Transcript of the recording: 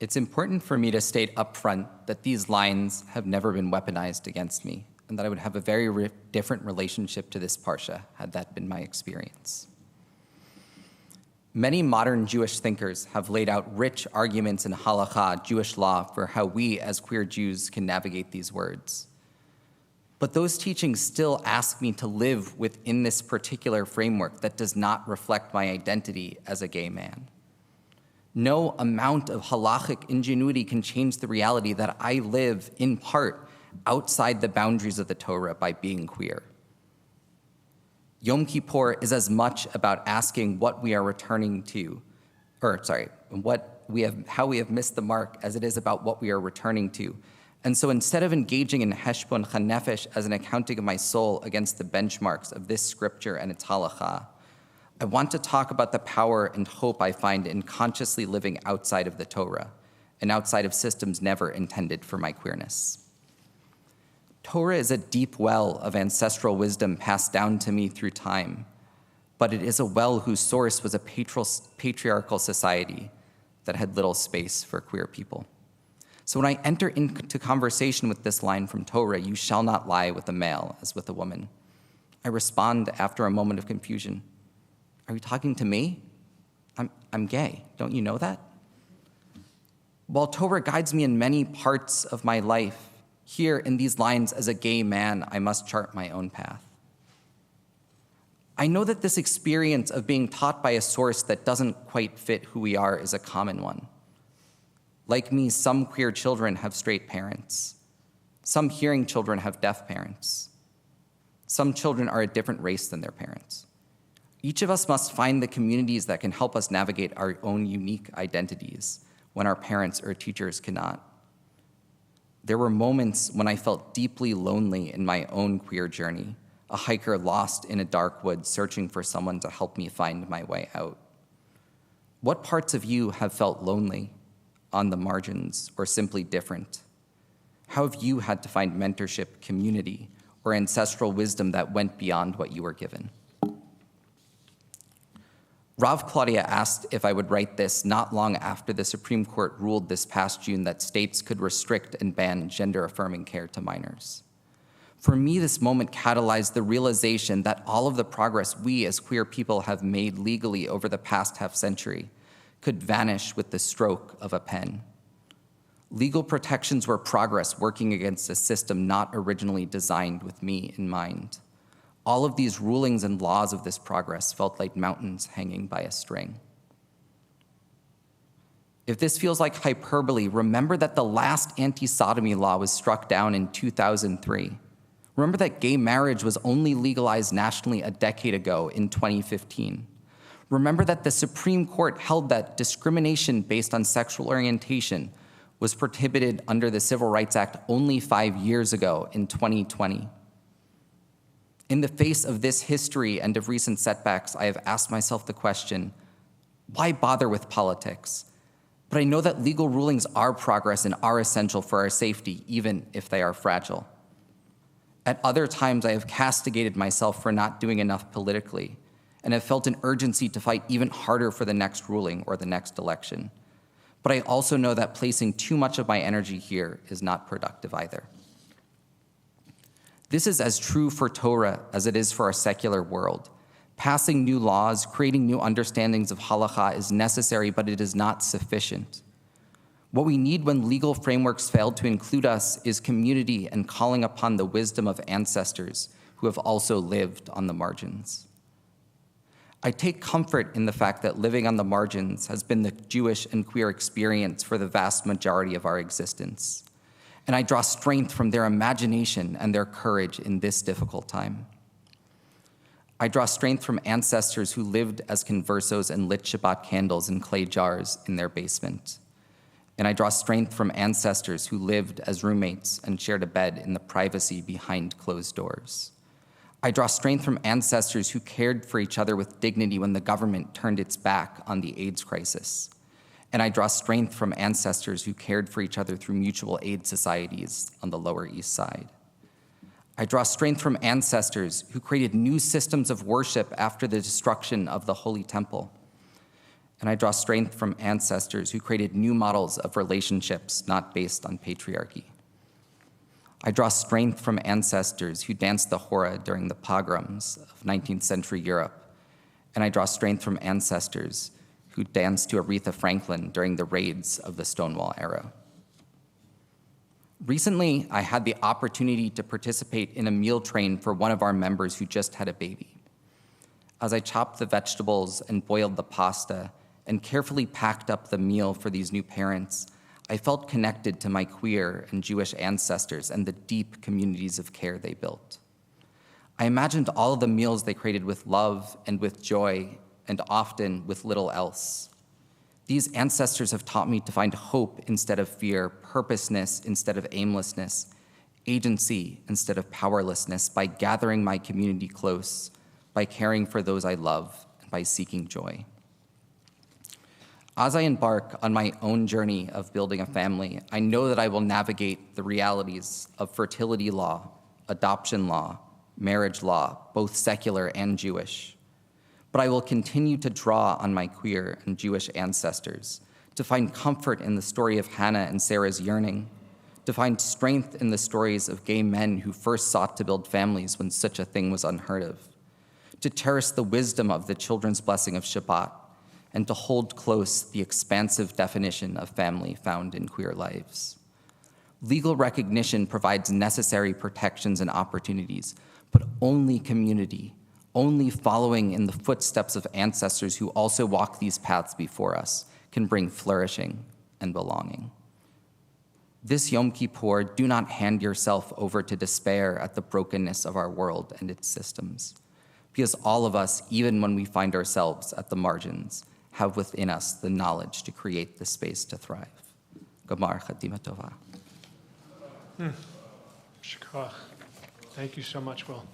It's important for me to state upfront that these lines have never been weaponized against me, and that I would have a very different relationship to this parsha had that been my experience. Many modern Jewish thinkers have laid out rich arguments in halakha, Jewish law, for how we as queer Jews can navigate these words. But those teachings still ask me to live within this particular framework that does not reflect my identity as a gay man. No amount of halachic ingenuity can change the reality that I live, in part, outside the boundaries of the Torah by being queer. Yom Kippur is as much about asking what we are returning to, how we have missed the mark as it is about what we are returning to. And so instead of engaging in heshbon chanefesh as an accounting of my soul against the benchmarks of this scripture and its halakha, I want to talk about the power and hope I find in consciously living outside of the Torah and outside of systems never intended for my queerness. Torah is a deep well of ancestral wisdom passed down to me through time, but it is a well whose source was a patriarchal society that had little space for queer people. So when I enter into conversation with this line from Torah, "You shall not lie with a male as with a woman," I respond after a moment of confusion. Are you talking to me? I'm gay. Don't you know that? While Torah guides me in many parts of my life, here in these lines as a gay man, I must chart my own path. I know that this experience of being taught by a source that doesn't quite fit who we are is a common one. Like me, some queer children have straight parents. Some hearing children have deaf parents. Some children are a different race than their parents. Each of us must find the communities that can help us navigate our own unique identities when our parents or teachers cannot. There were moments when I felt deeply lonely in my own queer journey, a hiker lost in a dark wood searching for someone to help me find my way out. What parts of you have felt lonely, on the margins, or simply different? How have you had to find mentorship, community, or ancestral wisdom that went beyond what you were given? Rav Claudia asked if I would write this not long after the Supreme Court ruled this past June that states could restrict and ban gender-affirming care to minors. For me, this moment catalyzed the realization that all of the progress we as queer people have made legally over the past half-century could vanish with the stroke of a pen. Legal protections were progress working against a system not originally designed with me in mind. All of these rulings and laws of this progress felt like mountains hanging by a string. If this feels like hyperbole, remember that the last anti-sodomy law was struck down in 2003. Remember that gay marriage was only legalized nationally a decade ago in 2015. Remember that the Supreme Court held that discrimination based on sexual orientation was prohibited under the Civil Rights Act only 5 years ago in 2020. In the face of this history and of recent setbacks, I have asked myself the question, why bother with politics? But I know that legal rulings are progress and are essential for our safety, even if they are fragile. At other times, I have castigated myself for not doing enough politically, and have felt an urgency to fight even harder for the next ruling or the next election. But I also know that placing too much of my energy here is not productive either. This is as true for Torah as it is for our secular world. Passing new laws, creating new understandings of halakha is necessary, but it is not sufficient. What we need when legal frameworks fail to include us is community and calling upon the wisdom of ancestors who have also lived on the margins. I take comfort in the fact that living on the margins has been the Jewish and queer experience for the vast majority of our existence. And I draw strength from their imagination and their courage in this difficult time. I draw strength from ancestors who lived as conversos and lit Shabbat candles in clay jars in their basement. And I draw strength from ancestors who lived as roommates and shared a bed in the privacy behind closed doors. I draw strength from ancestors who cared for each other with dignity when the government turned its back on the AIDS crisis. And I draw strength from ancestors who cared for each other through mutual aid societies on the Lower East Side. I draw strength from ancestors who created new systems of worship after the destruction of the Holy Temple. And I draw strength from ancestors who created new models of relationships not based on patriarchy. I draw strength from ancestors who danced the hora during the pogroms of 19th century Europe. And I draw strength from ancestors who danced to Aretha Franklin during the raids of the Stonewall era. Recently, I had the opportunity to participate in a meal train for one of our members who just had a baby. As I chopped the vegetables and boiled the pasta and carefully packed up the meal for these new parents, I felt connected to my queer and Jewish ancestors and the deep communities of care they built. I imagined all of the meals they created with love and with joy, and often with little else. These ancestors have taught me to find hope instead of fear, purposeness instead of aimlessness, agency instead of powerlessness, by gathering my community close, by caring for those I love, and by seeking joy. As I embark on my own journey of building a family, I know that I will navigate the realities of fertility law, adoption law, marriage law, both secular and Jewish. But I will continue to draw on my queer and Jewish ancestors, to find comfort in the story of Hannah and Sarah's yearning, to find strength in the stories of gay men who first sought to build families when such a thing was unheard of, to cherish the wisdom of the children's blessing of Shabbat, and to hold close the expansive definition of family found in queer lives. Legal recognition provides necessary protections and opportunities, but only community, only following in the footsteps of ancestors who also walk these paths before us, can bring flourishing and belonging. This Yom Kippur, do not hand yourself over to despair at the brokenness of our world and its systems, because all of us, even when we find ourselves at the margins, have within us the knowledge to create the space to thrive. Gomar Chatima Tova. Shukach. Thank you so much, Will.